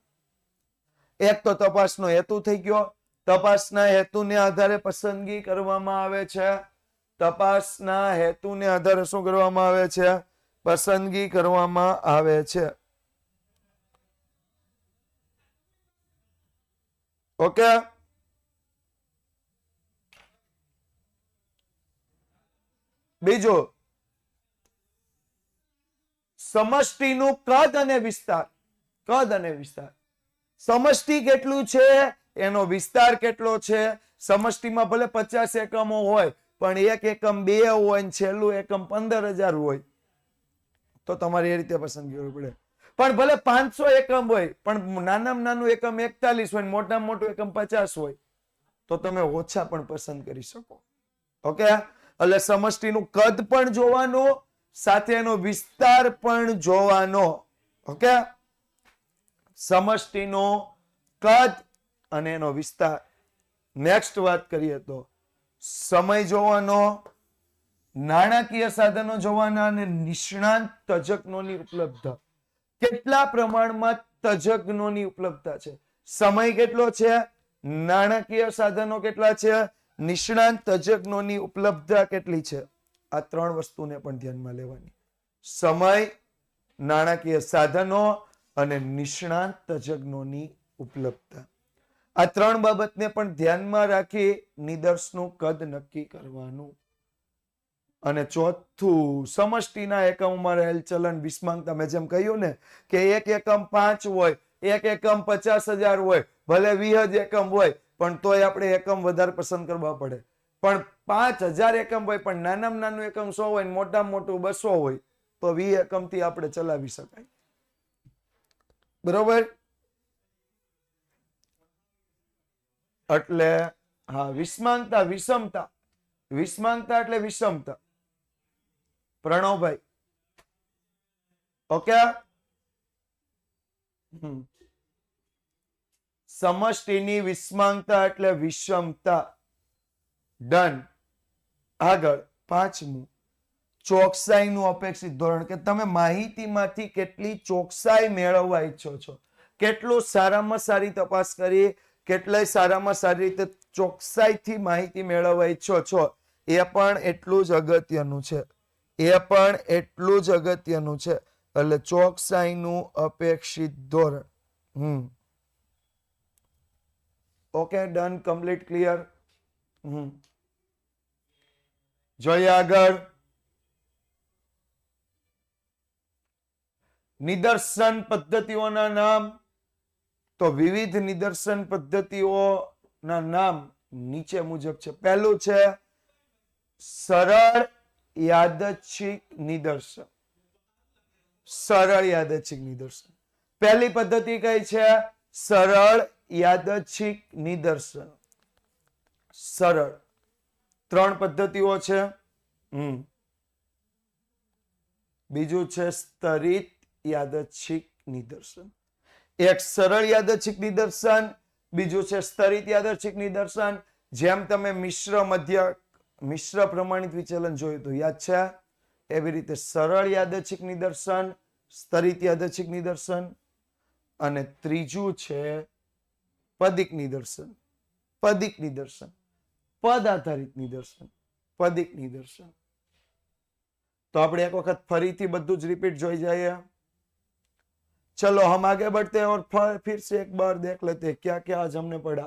એક તો તપાસનો હેતુ થઈ ગયો. તપાસના હેતુને આધારે પસંદગી કરવામાં આવે છે. તપાસના હેતુને આધારે શું કરવામાં આવે છે? પસંદગી કરવામાં આવે છે. ઓકે. બીજું, સમષ્ટિનું કદ અને વિસ્તાર. કદ અને વિસ્તાર. સમષ્ટિ કેટલું છે, એનો વિસ્તાર કેટલો છે. સમષ્ટિમાં ભલે 50 એકમો હોય, પણ એક એકમ 2 હોય ને છેલ્લું એકમ 15,000 હોય, તો તમારે એ રીતે પસંદ કરવું પડે. પણ ભલે 500 એકમ હોય, પણ નાનામાં નાનું એકમ 41 હોય, મોટામાં મોટું એકમ 50 હોય, તો તમે ઓછા પણ પસંદ કરી શકો. ઓકે. એટલે સમષ્ટિનું કદ પણ જોવાનું, સાથે એનો વિસ્તાર પણ જોવાનો. ઓકે. સમષ્ટિનો કદ અને એનો વિસ્તાર. નેક્સ્ટ વાત કરીએ તો સમય જોવાનો, નાણાકીય સાધનો જોવાના અને નિષ્ણાંત તજજ્ઞોની ઉપલબ્ધતા. કેટલા પ્રમાણમાં તજજ્ઞોની ઉપલબ્ધતા છે, સમય કેટલો છે, નાણાકીય સાધનો કેટલા છે, નિષ્ણાંત તજજ્ઞોની ઉપલબ્ધતા કેટલી છે. આ 3 વસ્તુને પણ ધ્યાનમાં લેવાની. સમય, નાણાકીય સાધનો અને નિષ્ણાંત તજજ્ઞોની ઉપલબ્ધતા. આ 3 બાબતને પણ ધ્યાનમાં રાખી નિદર્શનું કદ નક્કી કરવાનું. અને ચોથું, સમષ્ટિના એકમમાં રહેલ ચલન વિસ્માંગતા. મેં જેમ કહ્યું ને કે એક એકમ 5 હોય, એક એકમ 50,000 હોય, ભલે 20 એકમ હોય, પણ તોય આપણે એકમ વધારે પસંદ કરવા પડે. પણ 5,000 એકમ હોય, પણ નાનામાં નાનું એકમ 100 હોય, મોટામાં મોટું 200 હોય, તો 20 એકમથી આપણે ચલાવી શકાય. બરોબર. એટલે હા, વિસ્માંગતા, વિષમતા. વિસ્માંગતા એટલે વિષમતા. પ્રણવભાઈ. ઓકે. સમષ્ટિની વિસ્માંગતા એટલે વિષમતા. ડન. આગળ 5મું, ચોકસાઈનું અપેક્ષિત ધોરણ. કે તમે માહિતીમાંથી કેટલી ચોકસાઈ મેળવવા ઈચ્છો છો, કેટલું સારામાં સારી તપાસ કરી, કેટલાય સારામાં સારી રીતે ચોકસાઈથી માહિતી મેળવવા ઈચ્છો છો, એ પણ એટલું જ અગત્યનું છે. એ પણ એટલું જ અગત્યનું છે. એટલે ચોકસાઈનું અપેક્ષિત ધોરણ. Okay, done, complete, clear. જોઈએ આગળ. નિદર્શન પદ્ધતિઓના નામ. તો વિવિધ નિદર્શન પદ્ધતિઓના નામ નીચે મુજબ છે. પહેલું છે સરળ યાદચ્છિક નિદર્શન. સરળ યાદચ્છિક નિદર્શન. પહેલી પદ્ધતિ કઈ છે? સરળ યાદચ્છિક નિદર્શન. સરળ. 3 પદ્ધતિઓ છે. બીજું છે સ્તરિત યાદચ્છિક નિદર્શન. એક સરળ યાદચ્છિક નિદર્શન, બીજું છે સ્તરિત યાદચ્છિક નિદર્શન. જેમ તમે મિશ્ર પ્રમાણિત વિચલન જોયું તો યાદ છે, એવી રીતે સરળ યાદચ્છિક નિદર્શન, સ્તરિત યાદચ્છિક નિદર્શન, અને ત્રીજું છે પદિક નિદર્શન. પદિક નિદર્શન, પદ આધારિત નિદર્શન, પદિક નિદર્શન. तो આપણે एक वक्त ફરીથી બધું જ રિપીટ જોઈ जाइए. चलो हम आगे बढ़ते हैं और फिर से एक बार देख लेते हैं क्या क्या आज हमने पढ़ा.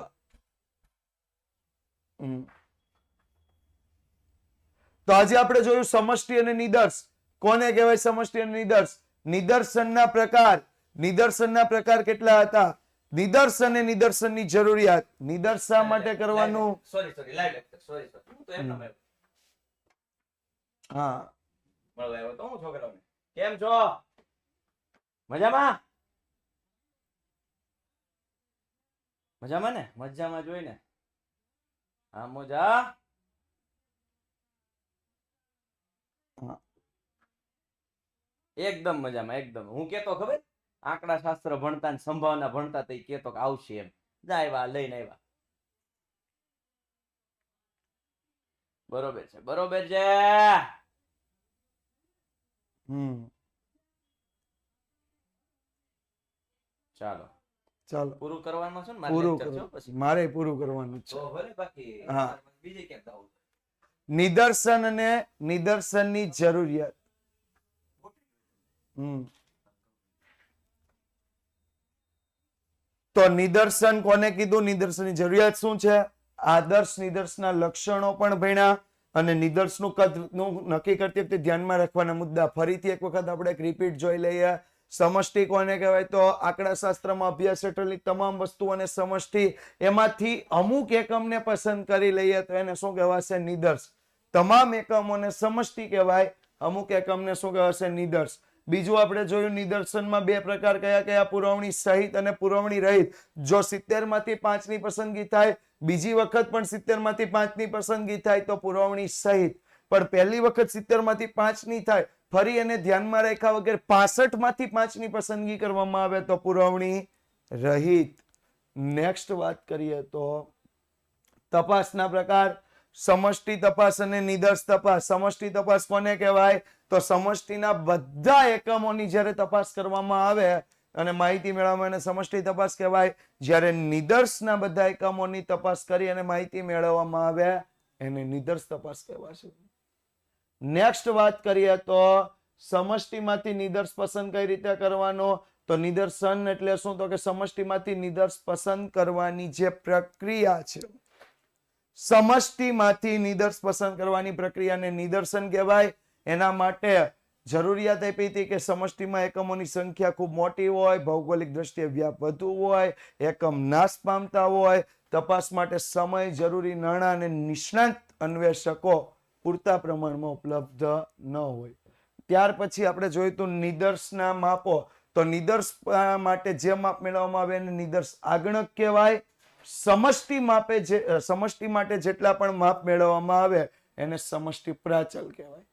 तो આજે આપણે જોયું સમષ્ટિ અને નિદર્શ. કોને કહેવાય સમષ્ટિ અને નિદર્શ? નિદર્શનના પ્રકાર. નિદર્શનના પ્રકાર કેટલા હતા? નિદર્શ અને નિદર્શનની જરૂરિયાત. નિદર્શ શા માટે કરવાનું? હા, કેમ છો? મજામાં? મજામાં ને? મજામાં જોઈને હા મોજા. એકદમ મજામાં, એકદમ. હું કેતો ખબર, આંકડા શાસ્ત્ર ભણતા ને સંભાવના ભણતા તો કેતો કે આવશે એમ. આવ્યા, લઈને આવ્યા. બરોબર છે, બરોબર છે. ચાલો ચાલો પૂરું કરવાનું છે ને મારે પૂરું lecture છે હો કરો, પછી મારે પૂરું કરવાનું જ છે. તો ભલે બાકી હા. બીજે ક્યાંક આવું નિદર્શન અને નિદર્શનની જરૂરિયાત. તો નિદર્શન કોને કીધું, નિદર્શનની જરૂરિયાત શું છે, આદર્શ નિદર્શના લક્ષણો પણ ભણ્યા અને નિદર્શનું કદનું નક્કી કરતી વખતે ધ્યાનમાં રાખવાના મુદ્દા ફરીથી એક વખત આપણે એક રિપીટ જોઈ લઈએ. સમષ્ટિ કોને કહેવાય, તો આંકડાશાસ્ત્રમાં અભ્યાસ હેઠળની તમામ વસ્તુઓને સમષ્ટિ, એમાંથી અમુક એકમને પસંદ કરી લઈએ તો એને શું કહેવાશે, નિદર્શ. તમામ એકમોને સમષ્ટિ કહેવાય, અમુક એકમને શું કહેવાશે, નિદર્શ. બીજું આપણે જોયું નિદર્શનમાં બે પ્રકાર કયા કયા, પુરવણી સહિત અને પુરવણી રહિત. જો 70 માંથી 5 ની પસંદગી થાય, બીજી વખત પણ 70 માંથી 5 ની પસંદગી થાય તો પુરવણી સહિત. પણ પહેલી વખત 70 માંથી 5 ની થાય, ફરી એને ધ્યાનમાં રાખ્યા વગર 65 માંથી 5 ની પસંદગી કરવામાં આવે તો પુરવણી રહિત. નેક્સ્ટ વાત કરીએ તો તપાસના પ્રકાર, સમષ્ટિ તપાસ અને નિદર્શ તપાસ. સમષ્ટિ તપાસ કોને કહેવાય, તો સમષ્ટિના બધા એકમોની જ્યારે તપાસ કરવામાં આવે અને માહિતી મેળવવામાં એને સમષ્ટિ તપાસ કહેવાય. જ્યારે નિદર્શના બધા એકમોની તપાસ કરી અને માહિતી મેળવવામાં આવે એને નિદર્શ તપાસ કહેવાશે. નેક્સ્ટ વાત કરીએ તો સમષ્ટિમાંથી નિદર્શ પસંદ કઈ રીતે કરવાનો, તો નિદર્શન એટલે શું, તો કે સમષ્ટિમાંથી નિદર્શ પસંદ કરવાની જે પ્રક્રિયા છે, સમષ્ટિમાંથી નિદર્શ પસંદ કરવાની પ્રક્રિયાને નિદર્શન કહેવાય. એના માટે જરૂરિયાત આપી હતી કે સમષ્ટિમાં એકમોની સંખ્યા ખૂબ મોટી હોય, ભૌગોલિક દ્રષ્ટિએ વ્યાપ વધુ હોય, એકમ નાશ પામતા હોય, તપાસ માટે સમય, જરૂરી નાણાં અને નિષ્ણાંત અન્વેષકો પૂરતા પ્રમાણમાં ઉપલબ્ધ ન હોય. ત્યાર પછી આપણે જોયું તો નિદર્શના માપો. તો નિદર્શ માટે જે માપ મેળવવામાં આવે એને નિદર્શ આગણક કહેવાય. સમષ્ટિ માપે સમષ્ટિ માટે જેટલા પણ માપ મેળવવામાં આવે એને સમષ્ટિ પ્રાચલ કહેવાય.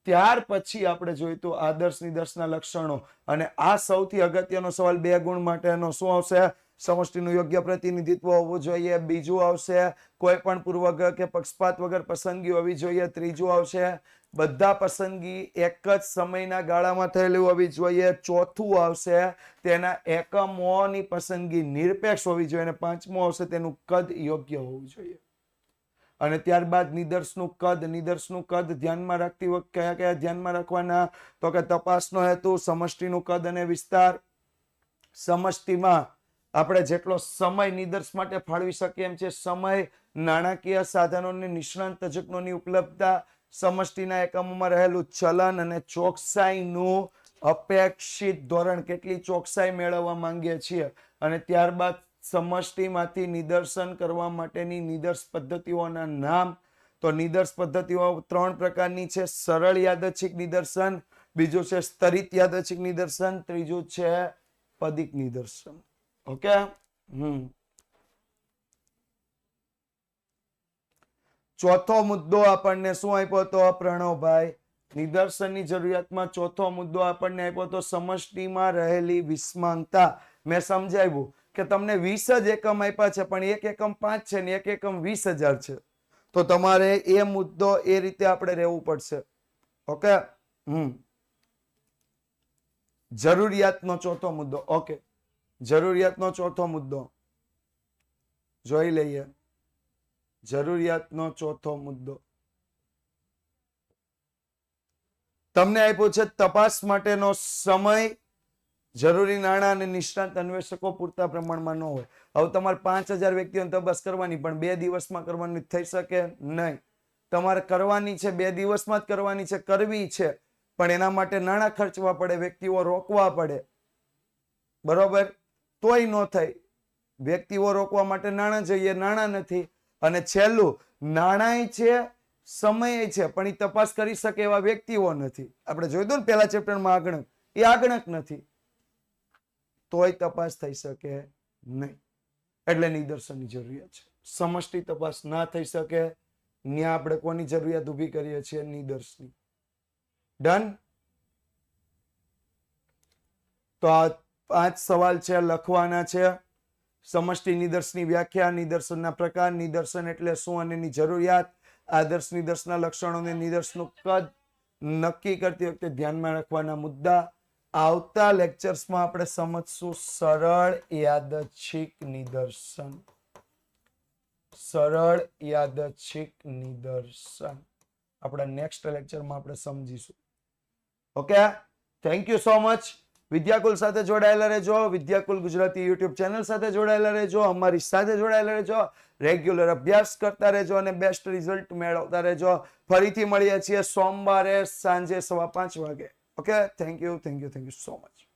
ત્યાર પછી આપણે જોયું તો આદર્શ નિદર્શના લક્ષણો, અને આ સૌથી અગત્યનો સવાલ 2 ગુણ માટેનો શું આવશે, સમષ્ટિનું યોગ્ય પ્રતિનિધિત્વ હોવું જોઈએ. બીજું આવશે કોઈ પણ પૂર્વગ્રહ કે પક્ષપાત વગર પસંદગી હોવી જોઈએ. ત્રીજું આવશે બધા પસંદગી એક જ સમયના ગાળામાં થયેલી હોવી જોઈએ. ચોથું આવશે તેના એકમોની પસંદગી નિરપેક્ષ હોવી જોઈએ. અને પાંચમું આવશે તેનું કદ યોગ્ય હોવું જોઈએ. અને ત્યારબાદ નિદર્શનું કદ. નિદર્શનું કદ ધ્યાનમાં રાખતી વખતે કયા કયા ધ્યાનમાં રાખવાના, તો કે તપાસનો હેતુ, સમષ્ટિનું કદ અને વિસ્તાર. સમષ્ટિમાં આપણે જેટલો સમય નિદર્શ માટે ફાળવી શકીએ એમ છે સમય, નાણાકીય સાધનોની નિષ્ણાંત તજજ્ઞોની ઉપલબ્ધતા, સમષ્ટિના એકમોમાં રહેલું ચલન અને ચોકસાઈનું અપેક્ષિત ધોરણ, કેટલી ચોકસાઈ મેળવવા માંગીએ છીએ. અને ત્યારબાદ સમષ્ટિમાંથી નિદર્શન કરવા માટેની નિદર્શ પદ્ધતિઓના નામ. તો નિદર્શ પદ્ધતિઓ 3 પ્રકારની છે, સરળ યાદચ્છિક નિદર્શન, બીજું છે સ્તરિત યાદચ્છિક નિદર્શન, ત્રીજું છે પદિક નિદર્શન. ઓકે. ચોથો મુદ્દો આપણને શું આપ્યો હતો પ્રણવભાઈ, નિદર્શનની જરૂરિયાતમાં ચોથો મુદ્દો આપણને આપ્યો તો સમષ્ટિમાં રહેલી વિષમાંગતા. મેં સમજાવ્યું કે તમને 20 જ એકમ આપ્યા છે પણ એક એકમ 5 છે ને એક એકમ 20,000 છે, તો તમારે એ મુદ્દો એ રીતે આપણે રહેવું પડશે. ઓકે. જરૂરિયાતનો ચોથો મુદ્દો. ઓકે, જરૂરિયાતનો ચોથો મુદ્દો જોઈ લઈએ. જરૂરિયાતનો ચોથો મુદ્દો તમને આપ્યો છે તપાસ માટેનો સમય, જરૂરી નાણાં અને નિષ્ણાંત અન્વેષકો પૂરતા પ્રમાણમાં ન હોય. હવે તમારે 5,000 વ્યક્તિઓની તપાસ કરવાની પણ 2 દિવસમાં કરવાની થઈ શકે નહીં. તમારે કરવાની છે 2 દિવસમાં જ કરવાની છે, કરવી છે, પણ એના માટે નાણાં ખર્ચવા પડે, વ્યક્તિઓ રોકવા પડે. બરોબર, તોય ન થાય. વ્યક્તિઓ રોકવા માટે નાણાં જોઈએ, નાણાં નથી. અને છેલ્લું, નાણાંય છે, સમય છે, પણ એ તપાસ કરી શકે એવા વ્યક્તિઓ નથી. આપણે જોયું ને પહેલા ચેપ્ટરમાં આગણક, એ આગણક નથી, તોય તપાસ થઈ શકે નહીં. એટલે નિદર્શનની જરૂરિયાત છે. સમષ્ટિ તપાસ ના થઈ શકે, ત્યાં આપણે કોની જરૂરિયાત ઊભી કરીએ છીએ, નિદર્શની. ડન. તો આ 5 સવાલ છે, લખવાના છે. સમષ્ટિ નિદર્શની વ્યાખ્યા, નિદર્શનના પ્રકાર, નિદર્શન એટલે શું અને એની જરૂરિયાત, આદર્શ નિદર્શના લક્ષણો અને નિદર્શનું કદ નક્કી કરતી વખતે ધ્યાનમાં રાખવાના મુદ્દા, આવતા લેક્ચર્સમાં આપણે સમજશું સરળ યાદચ્છિક નિદર્શન. સરળ યાદચ્છિક નિદર્શન આપણા નેક્સ્ટ લેક્ચરમાં આપણે સમજીશું. Okay, thank you so much. Vidyakul સાથે જોડાયેલા રહેજો. વિદ્યાકુલ ગુજરાતી યુટ્યુબ ચેનલ સાથે જોડાયેલા રહેજો. અમારી સાથે જોડાયેલા રહેજો. રેગ્યુલર અભ્યાસ કરતા રહેજો અને બેસ્ટ રિઝલ્ટ મેળવતા રહેજો. ફરીથી મળીએ છીએ સોમવારે સાંજે 5:15 વાગે. Okay, thank you so much.